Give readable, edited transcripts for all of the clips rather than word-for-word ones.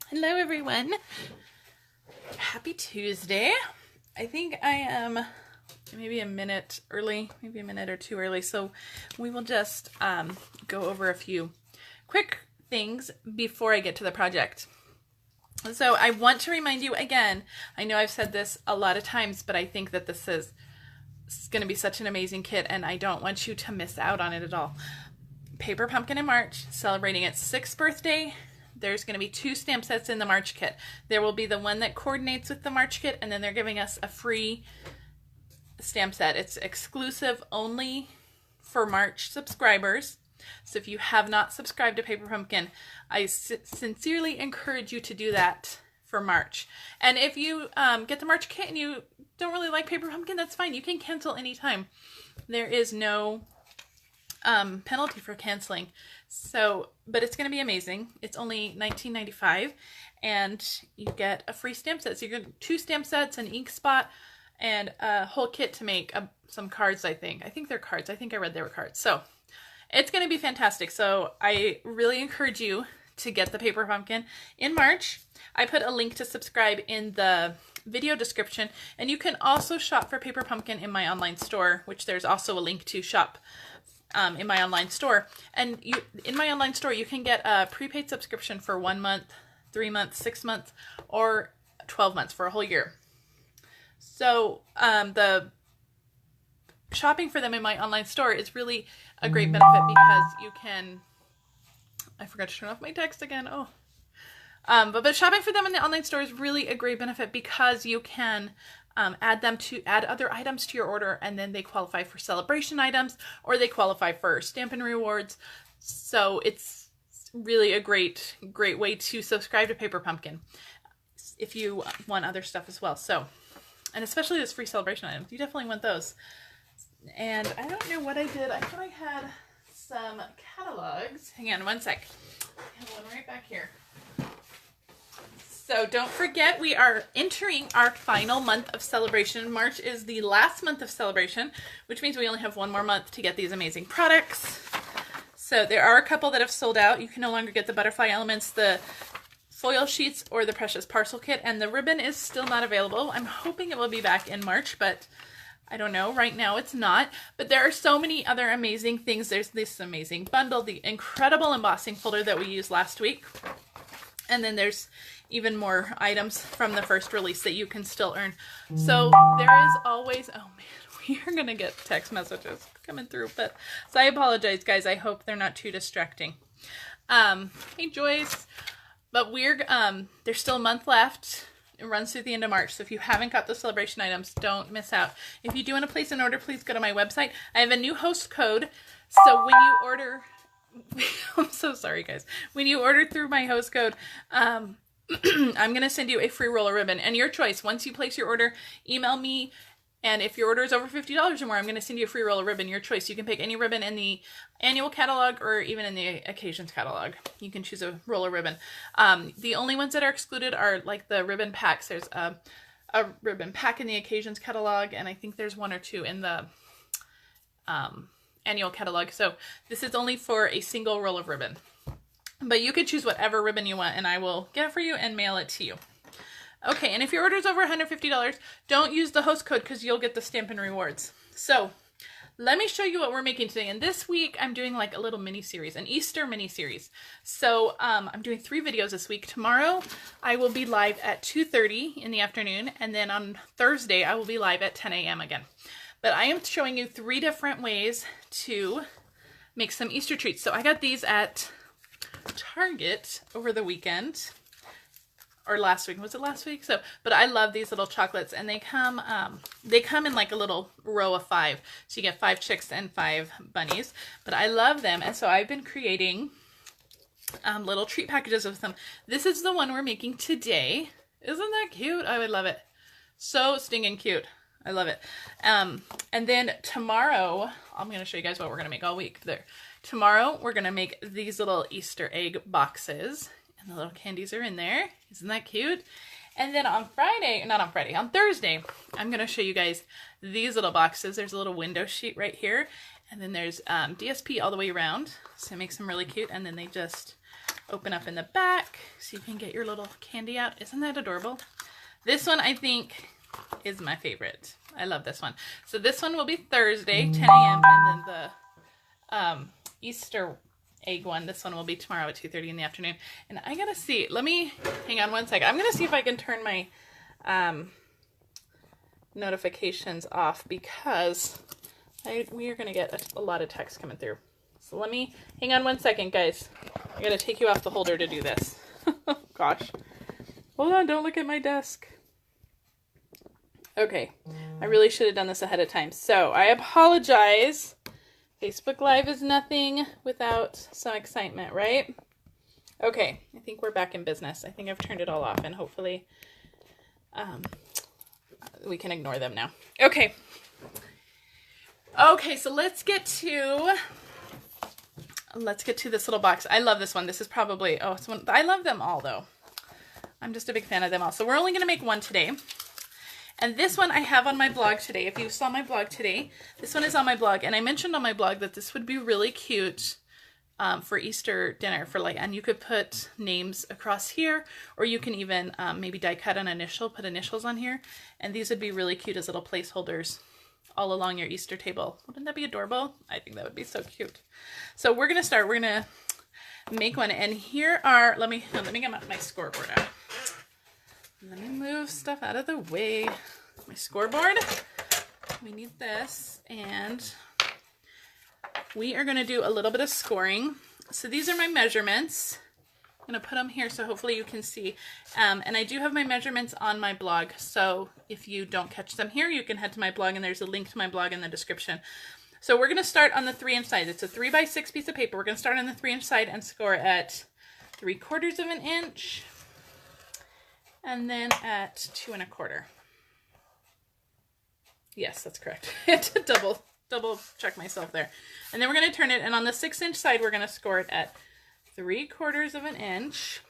Hello everyone. Happy Tuesday. I think I am maybe a minute early, maybe a minute or two early, so we will just go over a few quick things before I get to the project. So I want to remind you again, I know I've said this a lot of times, but I think that this is going to be such an amazing kit and I don't want you to miss out on it at all. Paper Pumpkin in March, celebrating its 6th birthday. There's going to be 2 stamp sets in the March kit. There will be the one that coordinates with the March kit, and then they're giving us a free stamp set. It's exclusive only for March subscribers. So if you have not subscribed to Paper Pumpkin, I sincerely encourage you to do that for March. And if you get the March kit and you don't really like Paper Pumpkin, that's fine. You can cancel anytime. There is no penalty for canceling. So, but it's going to be amazing. It's only $19.95 and you get a free stamp set. So you get 2 stamp sets, an ink spot, and a whole kit to make some cards, I think. I think they're cards. I think I read they were cards. So it's going to be fantastic. So I really encourage you to get the Paper Pumpkin in March. I put a link to subscribe in the video description, and you can also shop for Paper Pumpkin in my online store, which there's also a link to shop in my online store. And in my online store, you can get a prepaid subscription for 1 month, 3 months, 6 months, or 12 months for a whole year. So the shopping for them in my online store is really a great benefit because you can, I forgot to turn off my text again. Oh. But shopping for them in the online store is really a great benefit because you can add other items to your order, and then they qualify for celebration items or they qualify for Stampin' Rewards. So it's really a great way to subscribe to Paper Pumpkin if you want other stuff as well. So, and especially those free celebration items, you definitely want those. And I don't know what I did. I thought I had some catalogs. Hang on one sec. I have one right back here. So don't forget, we are entering our final month of celebration. March is the last month of celebration, which means we only have 1 more month to get these amazing products. So there are a couple that have sold out. You can no longer get the butterfly elements, the foil sheets, or the precious parcel kit, and the ribbon is still not available. I'm hoping it will be back in March, but I don't know. Right now it's not. But there are so many other amazing things. There's this amazing bundle, the incredible embossing folder that we used last week. And then there's even more items from the first release that you can still earn. So there is always, oh man, we are going to get text messages coming through. But so I apologize, guys. I hope they're not too distracting. Hey, Joyce. But there's still a month left. It runs through the end of March. So if you haven't got the celebration items, don't miss out. If you do want to place an order, please go to my website. I have a new host code. So when you order... I'm so sorry, guys. When you order through my host code, I'm going to send you a free roll of ribbon. And your choice, once you place your order, email me. And if your order is over $50 or more, I'm going to send you a free roll of ribbon. Your choice. You can pick any ribbon in the annual catalog or even in the occasions catalog. You can choose a roll of ribbon. The only ones that are excluded are like the ribbon packs. There's a ribbon pack in the occasions catalog, and I think there's 1 or 2 in the annual catalog. So this is only for a single roll of ribbon. But you could choose whatever ribbon you want, and I will get it for you and mail it to you. Okay, and if your order is over $150, don't use the host code because you'll get the Stampin' Rewards. So let me show you what we're making today. And this week I'm doing like a little mini series, an Easter mini series. So I'm doing 3 videos this week. Tomorrow I will be live at 2:30 in the afternoon, and then on Thursday I will be live at 10 a.m. again. But I am showing you 3 different ways to make some Easter treats. So I got these at Target over the weekend, or last week. Was it last week? But I love these little chocolates, and they come in like a little row of 5. So you get 5 chicks and 5 bunnies. But I love them, and so I've been creating little treat packages with them. This is the one we're making today. Isn't that cute? I would love it. So stinking cute. I love it. And then tomorrow, I'm going to show you guys what we're going to make all week. Tomorrow, we're going to make these little Easter egg boxes. And the little candies are in there. Isn't that cute? And then on Thursday, I'm going to show you guys these little boxes. There's a little window sheet right here. And then there's DSP all the way around. So it makes them really cute. And then they just open up in the back so you can get your little candy out. Isn't that adorable? This one I think is my favorite. I love this one. So this one will be Thursday, 10 a.m. And then the Easter egg one, this one will be tomorrow at 2:30 in the afternoon. And I gotta see, let me, hang on one second. I'm gonna see if I can turn my notifications off because we are gonna get a lot of text coming through. So let me, hang on one second, guys. I gotta take you off the holder to do this. Gosh. Hold on, don't look at my desk. Okay, I really should have done this ahead of time. So I apologize. Facebook Live is nothing without some excitement, right? Okay, I think we're back in business. I think I've turned it all off and hopefully we can ignore them now. Okay. Okay, so let's get to this little box. I love this one. This is probably, it's one, I love them all though. I'm just a big fan of them all. So we're only going to make one today. And this one I have on my blog today. If you saw my blog today, this one is on my blog. And I mentioned on my blog that this would be really cute for Easter dinner. And you could put names across here, or you can even maybe die cut an initial, put initials on here. And these would be really cute as little placeholders all along your Easter table. Wouldn't that be adorable? I think that would be so cute. So we're going to start. We're going to make one. And here are, let me get my scoreboard out. Let me move stuff out of the way. My scoreboard. We need this. And we are going to do a little bit of scoring. So these are my measurements. I'm going to put them here so hopefully you can see. And I do have my measurements on my blog. So if you don't catch them here, you can head to my blog and there's a link to my blog in the description. So we're going to start on the 3-inch side. It's a 3x6 piece of paper. We're going to start on the 3-inch side and score at 3/4 of an inch. And then at 2 1/4. Yes, that's correct. I had to double check myself there. And then we're going to turn it, and on the 6-inch side, we're going to score it at 3/4 of an inch,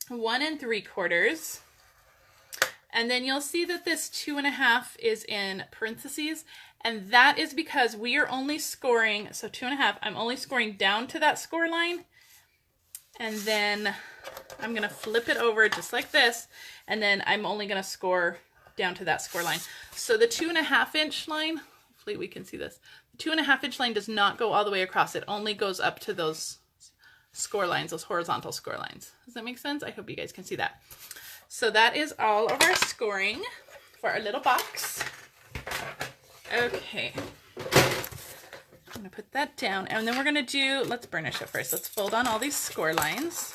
1 3/4. And then you'll see that this 2 1/2 is in parentheses, and that is because we are only scoring, so 2 1/2, I'm only scoring down to that score line, and then I'm going to flip it over just like this, and then I'm only going to score down to that score line. So the 2 1/2-inch line, hopefully we can see this, the 2 1/2-inch line does not go all the way across. It only goes up to those score lines, those horizontal score lines. Does that make sense? I hope you guys can see that. So that is all of our scoring for our little box. Okay. I'm going to put that down, and then we're going to do, let's burnish it first. Let's fold on all these score lines.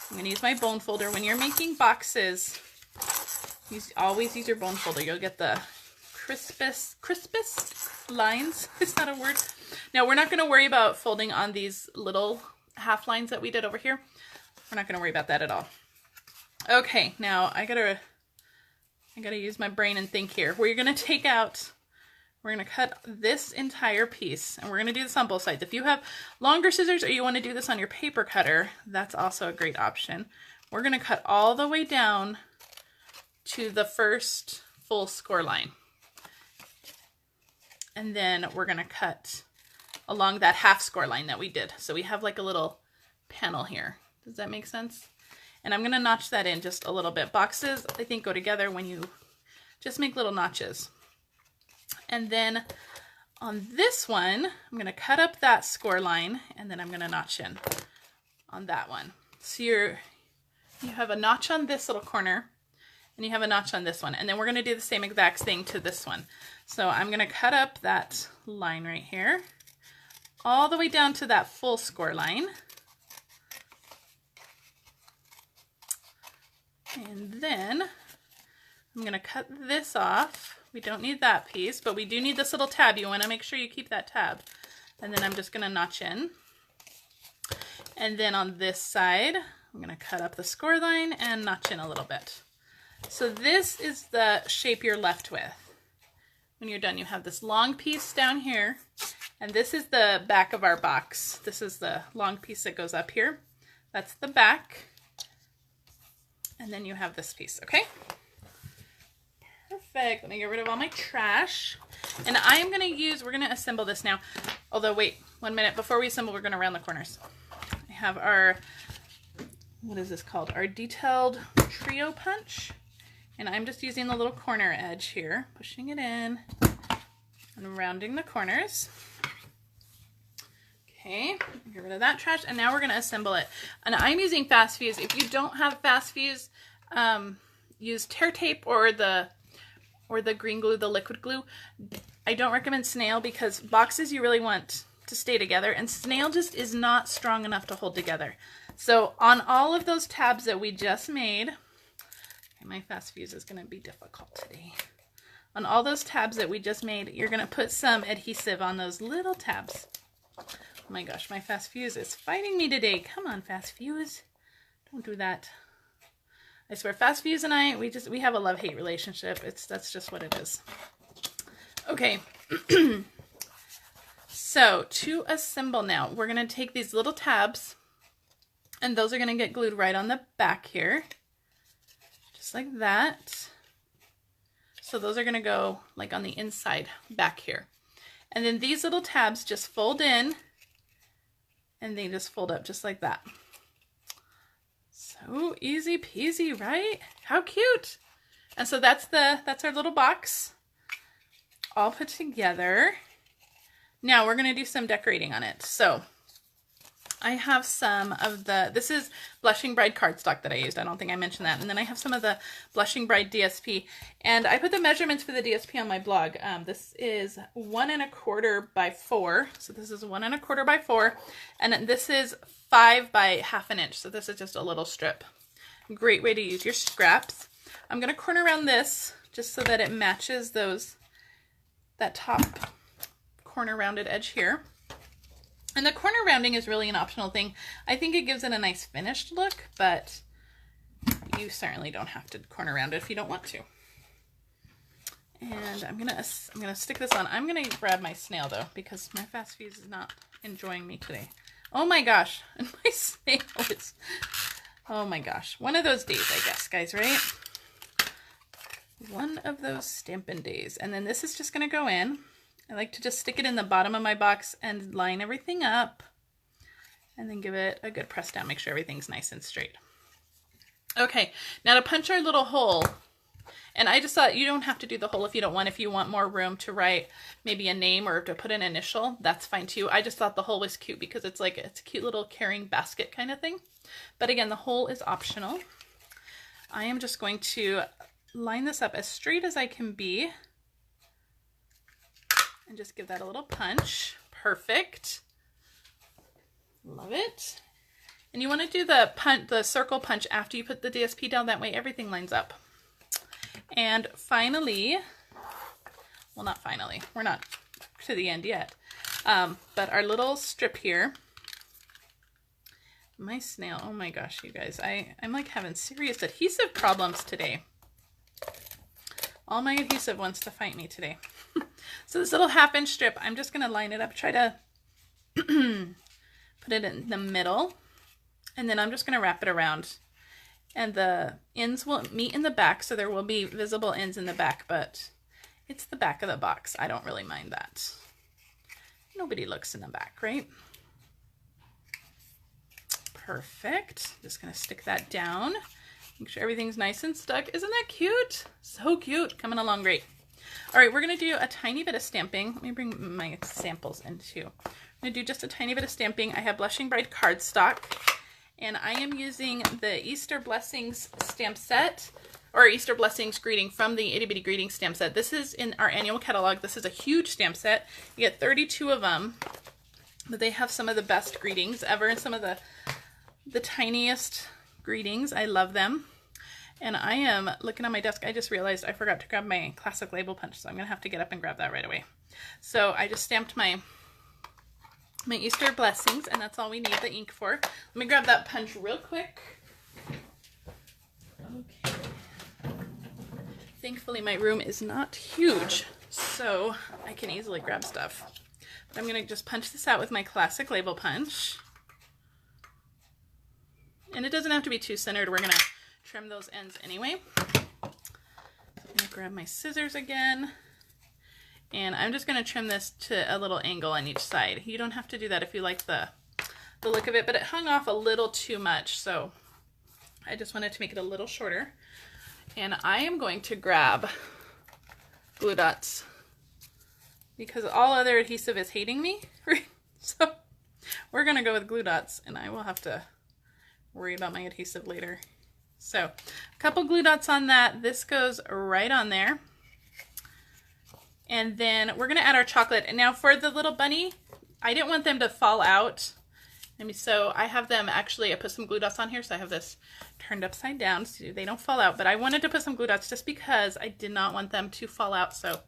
I'm going to use my bone folder. When you're making boxes, always use your bone folder. You'll get the crispest lines. Is that a word? Now, we're not going to worry about folding on these little half lines that we did over here. We're not going to worry about that at all. Okay, now I gotta use my brain and think here. We're going to take out, we're going to cut this entire piece, and we're going to do this on both sides. If you have longer scissors or you want to do this on your paper cutter, that's also a great option. We're going to cut all the way down to the first full score line. And then we're going to cut along that half score line that we did. So we have like a little panel here. Does that make sense? And I'm going to notch that in just a little bit. Boxes, I think, go together when you just make little notches. And then on this one, I'm going to cut up that score line, and then I'm going to notch in on that one. So you have a notch on this little corner, and you have a notch on this one. And then we're going to do the same exact thing to this one. So I'm going to cut up that line right here, all the way down to that full score line. And then I'm going to cut this off. We don't need that piece, but we do need this little tab. You want to make sure you keep that tab. And then I'm just going to notch in. And then on this side, I'm going to cut up the score line and notch in a little bit. So this is the shape you're left with. When you're done, you have this long piece down here, and this is the back of our box. This is the long piece that goes up here. That's the back. And then you have this piece, okay? Perfect. Let me get rid of all my trash. And I'm going to use, we're going to assemble this now. Although, wait, 1 minute. Before we assemble, we're going to round the corners. I have our what is this called? Our detailed trio punch. And I'm just using the little corner edge here, pushing it in and rounding the corners. Okay, get rid of that trash. And now we're gonna assemble it. And I'm using fast fuse. If you don't have fast fuse, use tear tape or the green glue, the liquid glue. I don't recommend snail because boxes you really want to stay together, and snail just is not strong enough to hold together. So on all of those tabs that we just made, okay, my fast fuse is gonna be difficult today. On all those tabs that we just made, you're gonna put some adhesive on those little tabs. Oh my gosh, my fast fuse is fighting me today. Come on, fast fuse. Don't do that. I swear, fast fuse and I, we have a love-hate relationship. That's just what it is. Okay. So to assemble now, we're gonna take these little tabs, and those are gonna get glued right on the back here, just like that. So those are gonna go like on the inside back here. And then these little tabs just fold in, and they just fold up just like that. So easy peasy, right? How cute. And so that's our little box all put together. Now we're gonna do some decorating on it. So I have some of this is Blushing Bride cardstock that I used. I don't think I mentioned that. And then I have some of the Blushing Bride DSP. And I put the measurements for the DSP on my blog. This is 1 1/4 by 4. So this is 1 1/4 by 4. And this is 5 by 1/2 inch. So this is just a little strip. Great way to use your scraps. I'm gonna corner around this just so that it matches that top corner rounded edge here. And the corner rounding is really an optional thing. I think it gives it a nice finished look, but you certainly don't have to corner round it if you don't want to. And I'm gonna stick this on. I'm gonna grab my snail though, because my fast fuse is not enjoying me today. Oh my gosh, and my snail is, oh my gosh. One of those days, I guess, guys, right? One of those Stampin' days. And then this is just gonna go in. I like to just stick it in the bottom of my box and line everything up, and then give it a good press down. Make sure everything's nice and straight. Okay, now to punch our little hole, and I just thought you don't have to do the hole if you don't want. If you want more room to write maybe a name or to put an initial, that's fine too. I just thought the hole was cute because it's a cute little carrying basket kind of thing. But again, the hole is optional. I am just going to line this up as straight as I can be. And just give that a little punch. Perfect. Love it. And you want to do the circle punch after you put the DSP down. That way everything lines up. And finally, well, not finally, we're not to the end yet. But our little strip here, my snail, oh my gosh, you guys, I'm like having serious adhesive problems today. All my adhesive wants to fight me today. So this little 1/2 inch strip, I'm just going to line it up, try to put it in the middle, and then I'm just going to wrap it around. And the ends will meet in the back, so there will be visible ends in the back, but it's the back of the box. I don't really mind that. Nobody looks in the back, right? Perfect. Just going to stick that down. Make sure everything's nice and stuck. Isn't that cute? So cute. Coming along great. All right, we're going to do a tiny bit of stamping. Let me bring my samples in too. I'm going to do just a tiny bit of stamping. I have Blushing Bride cardstock, and I am using the Easter Blessings stamp set, or Easter Blessings greeting from the Itty Bitty Greeting stamp set. This is in our annual catalog. This is a huge stamp set. You get 32 of them, but they have some of the best greetings ever and some of the tiniest greetings. I love them. And I am looking on my desk. I just realized I forgot to grab my classic label punch, so I'm going to have to get up and grab that right away. So I just stamped my Easter Blessings, and that's all we need the ink for. Let me grab that punch real quick. Okay. Thankfully, my room is not huge, so I can easily grab stuff. But I'm going to just punch this out with my classic label punch. And it doesn't have to be too centered. We're going to trim those ends anyway. So I'm going to grab my scissors again. And I'm just going to trim this to a little angle on each side. You don't have to do that if you like the look of it, but it hung off a little too much, so I just wanted to make it a little shorter. And I am going to grab glue dots because all other adhesive is hating me. So we're going to go with glue dots, and I will have to worry about my adhesive later. So a couple glue dots on that. This goes right on there. And then we're going to add our chocolate. And now for the little bunny, I didn't want them to fall out. So I have them actually, I put some glue dots on here. So I have this turned upside down so they don't fall out. But I wanted to put some glue dots just because I did not want them to fall out. So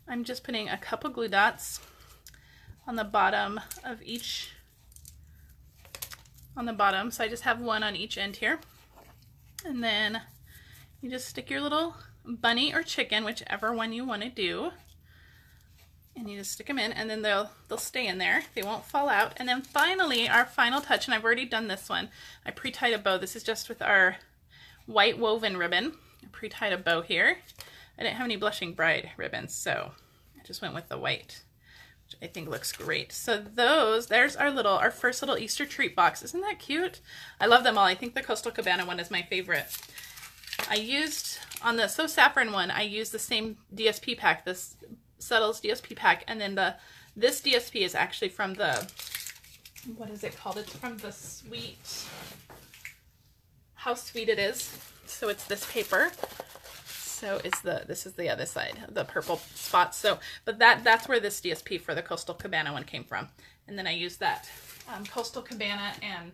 I'm just putting a couple glue dots on the bottom of each, on the bottom. So I just have one on each end here. And then you just stick your little bunny or chicken, whichever one you want to do. And you just stick them in, and then they'll stay in there. They won't fall out. And then finally, our final touch, and I've already done this one. I pre-tied a bow. This is just with our white woven ribbon. I pre-tied a bow here. I didn't have any Blushing Bride ribbons, so I just went with the white, which I think looks great. So there's our first little Easter treat box. Isn't that cute? I love them all. I think the Coastal Cabana one is my favorite. I used, on the So Saffron one, I used the same DSP pack, this Subtles DSP pack, and then this DSP is actually from the, what is it called? It's from the Sweet, How Sweet It Is. So it's this paper. So it's this is the other side, the purple spots. So, but that's where this DSP for the Coastal Cabana one came from. And then I used that Coastal Cabana and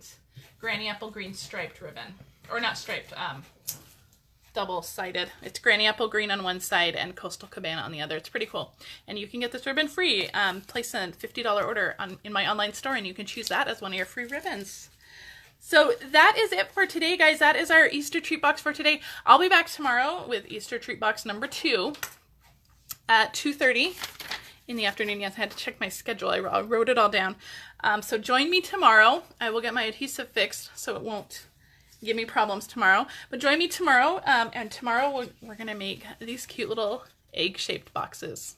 Granny Apple Green striped ribbon, or not striped, double-sided. It's Granny Apple Green on one side and Coastal Cabana on the other. It's pretty cool. And you can get this ribbon free. Place a $50 order in my online store, and you can choose that as one of your free ribbons. So that is it for today, guys. That is our Easter treat box for today. I'll be back tomorrow with Easter treat box number 2 at 2:30 in the afternoon. Yes, I had to check my schedule. I wrote it all down. So join me tomorrow. I will get my adhesive fixed so it won't give me problems tomorrow. But join me tomorrow, and tomorrow we're going to make these cute little egg-shaped boxes.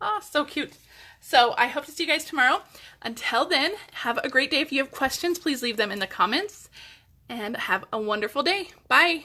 Ah, so cute. So I hope to see you guys tomorrow. Until then, have a great day. If you have questions, please leave them in the comments, and have a wonderful day. Bye.